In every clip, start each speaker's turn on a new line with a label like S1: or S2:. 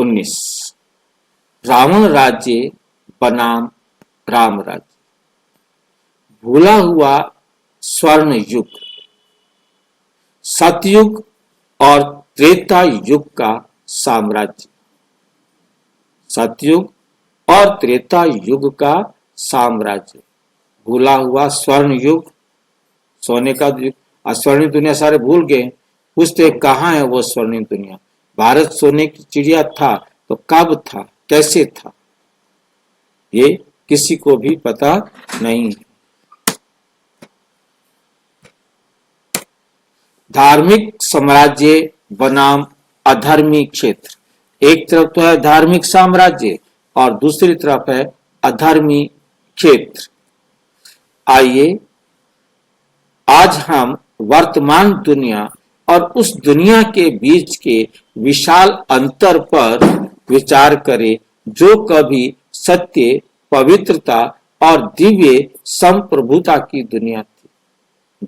S1: 19। रावण राज्य बनाम राम राज्य। भूला हुआ स्वर्ण युग, सतयुग और त्रेता युग का साम्राज्य। सतयुग और त्रेता युग का साम्राज्य। भूला हुआ स्वर्ण युग, सोने का युग। स्वर्णिम दुनिया सारे भूल गए, पूछते कहाँ है वो स्वर्णिम दुनिया। भारत सोने की चिड़िया था तो कब था, कैसे था, ये किसी को भी पता नहीं है। धार्मिक साम्राज्य बनाम अधर्मी क्षेत्र। एक तरफ तो है धार्मिक साम्राज्य और दूसरी तरफ है अधर्मी क्षेत्र। आइए आज हम वर्तमान दुनिया और उस दुनिया के बीच के विशाल अंतर पर विचार करें जो कभी सत्य, पवित्रता और दिव्य संप्रभुता की दुनिया थी।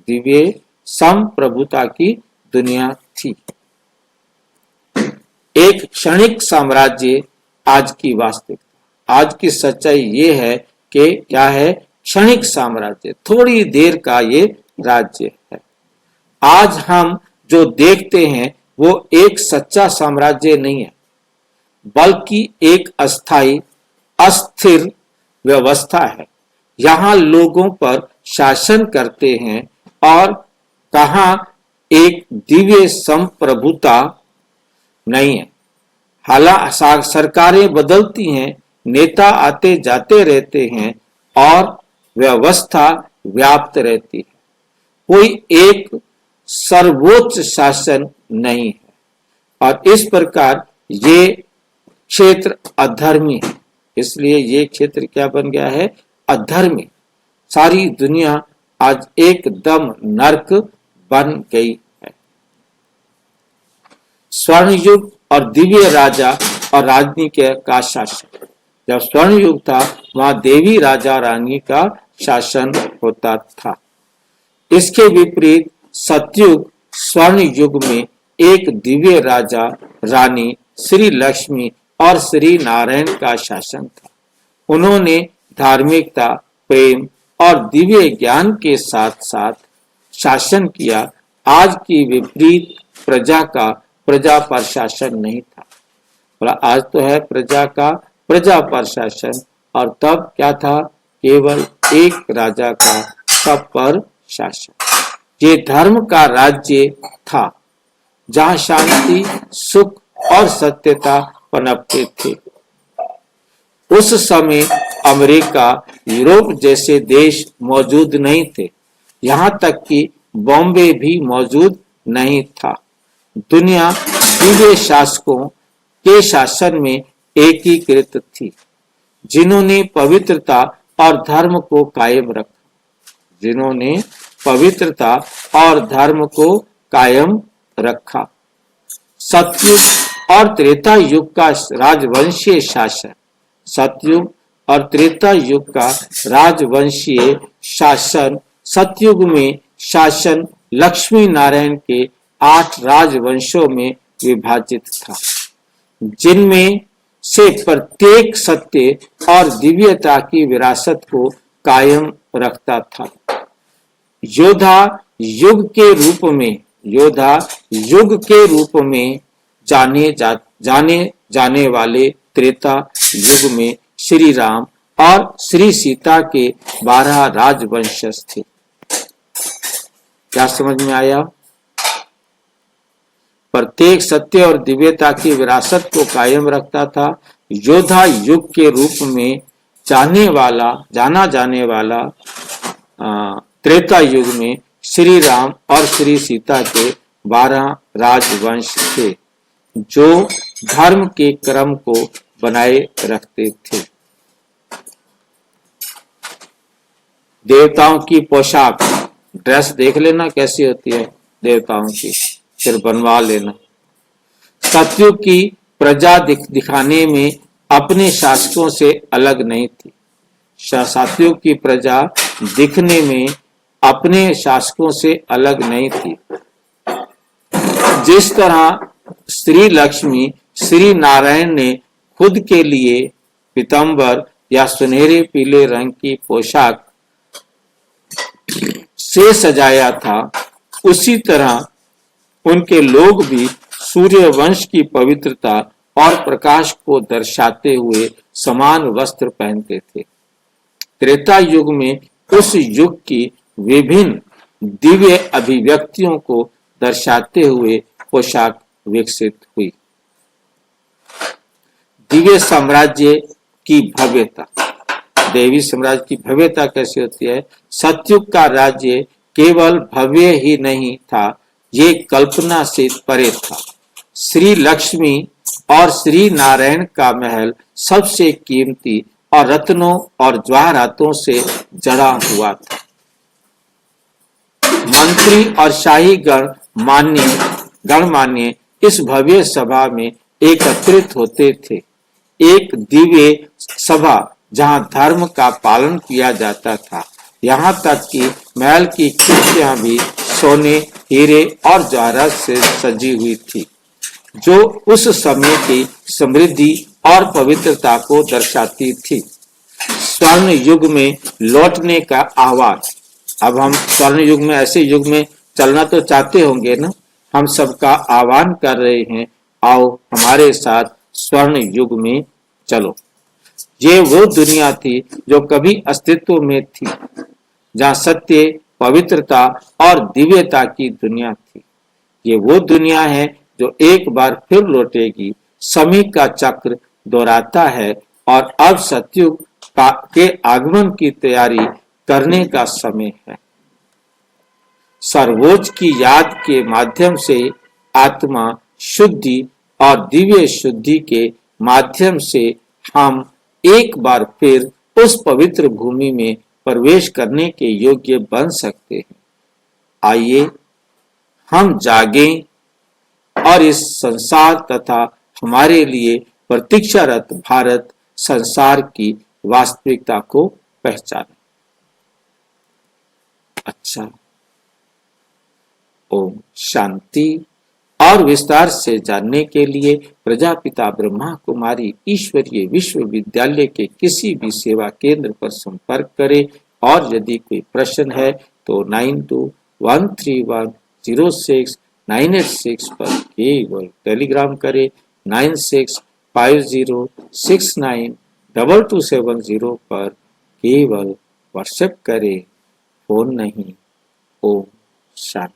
S1: दिव्य संप्रभुता की दुनिया थी। एक क्षणिक साम्राज्य आज की वास्तविकता। आज की सच्चाई ये है कि क्या है, क्षणिक साम्राज्य, थोड़ी देर का ये राज्य है। आज हम जो देखते हैं वो एक सच्चा साम्राज्य नहीं है, बल्कि एक अस्थाई, अस्थिर व्यवस्था है। यहाँ लोगों पर शासन करते हैं और कहाँ एक दिव्य संप्रभुता नहीं है। हालांकि सरकारें बदलती हैं, नेता आते जाते रहते हैं और व्यवस्था व्याप्त रहती है। कोई एक सर्वोच्च शासन नहीं है और इस प्रकार ये क्षेत्र अधर्मी है। इसलिए ये क्षेत्र क्या बन गया है, अधर्मी। सारी दुनिया आज एकदम नर्क बन गई है। स्वर्ण युग और दिव्य राजा और रानी का शासन। जब स्वर्ण युग था वहां देवी राजा रानी का शासन होता था। इसके विपरीत सतयुग स्वर्ण युग में एक दिव्य राजा रानी श्री लक्ष्मी और श्री नारायण का शासन था। उन्होंने धार्मिकता, प्रेम और दिव्य ज्ञान के साथ साथ शासन किया। आज की विपरीत प्रजा पर शासन नहीं था। और आज तो है प्रजा का प्रजा पर शासन, और तब क्या था, केवल एक राजा का सब पर शासन। ये धर्म का राज्य था जहां शांति, सुख और सत्यता पनपते थे। उस समय अमेरिका, यूरोप जैसे देश मौजूद नहीं थे। यहाँ तक कि बॉम्बे भी मौजूद नहीं था। दुनिया दिव्य शासकों के शासन में एकीकृत थी, जिन्होंने पवित्रता और धर्म को कायम रखा। जिन्होंने पवित्रता और धर्म को कायम रखा। सतयुग और त्रेता युग का राजवंशीय शासन। सतयुग और त्रेता युग का राजवंशीय शासन। सतयुग में शासन लक्ष्मी नारायण के 8 राजवंशों में विभाजित था, जिनमें से प्रत्येक सत्य और दिव्यता की विरासत को कायम रखता था। योद्धा युग के रूप में जाने जाने वाले त्रेता युग में श्री राम और श्री सीता के 12 राजवंशज थे। क्या समझ में आया? प्रत्येक सत्य और दिव्यता की विरासत को कायम रखता था। योद्धा युग के रूप में जाना जाने वाला त्रेता युग में श्री राम और श्री सीता के 12 राजवंश थे, जो धर्म के क्रम को बनाए रखते थे। देवताओं की पोशाक, ड्रेस देख लेना कैसी होती है देवताओं की, फिर बनवा लेना। सतयुग की प्रजा दिखाने में अपने शासकों से अलग नहीं थी। सतयुग की प्रजा दिखने में अपने शासकों से अलग नहीं थी। जिस तरह श्री लक्ष्मी श्री नारायण ने खुद के लिए पीतांबर या सुनहरे पीले रंग की पोशाक से सजाया था, उसी तरह उनके लोग भी सूर्य वंश की पवित्रता और प्रकाश को दर्शाते हुए समान वस्त्र पहनते थे। त्रेता युग में उस युग की विभिन्न दिव्य अभिव्यक्तियों को दर्शाते हुए पोशाक विकसित हुई। दिव्य साम्राज्य की भव्यता, देवी साम्राज्य की भव्यता कैसी होती है? सतयुग का राज्य केवल भव्य ही नहीं था, ये कल्पना से परे था। श्री लक्ष्मी और श्री नारायण का महल सबसे कीमती और रत्नों और जवाहरातों से जड़ा हुआ था। मंत्री और शाही गणमान्य इस भव्य सभा में एकत्रित होते थे। एक दिव्य सभा जहां धर्म का पालन किया जाता था, यहाँ तक कि महल की खिड़कियां भी सोने, हीरे और जवाहरात से सजी हुई थी, जो उस समय की समृद्धि और पवित्रता को दर्शाती थी। स्वर्ण युग में लौटने का आह्वान। अब हम स्वर्ण युग में, ऐसे युग में चलना तो चाहते होंगे ना, हम सबका आह्वान कर रहे हैं, आओ हमारे साथ स्वर्ण युग में चलो। ये वो दुनिया थी जो कभी अस्तित्व में थी, जहाँ सत्य, पवित्रता और दिव्यता की दुनिया थी। ये वो दुनिया है जो एक बार फिर लौटेगी। समय का चक्र दोहराता है और अब सतयुग के आगमन की तैयारी करने का समय है। सर्वोच्च की याद के माध्यम से आत्मा शुद्धि और दिव्य शुद्धि के माध्यम से हम एक बार फिर उस पवित्र भूमि में प्रवेश करने के योग्य बन सकते हैं। आइए हम जागें और इस संसार तथा हमारे लिए प्रतीक्षारत भारत संसार की वास्तविकता को पहचानें। अच्छा, ओम शांति। और विस्तार से जानने के लिए प्रजापिता ब्रह्मा कुमारी ईश्वरीय विश्वविद्यालय के किसी भी सेवा केंद्र पर संपर्क करें। और यदि कोई प्रश्न है तो 9213106986 पर केवल टेलीग्राम करें। 9650692270 पर केवल व्हाट्सएप करें, फोन नहीं। ओम शांति।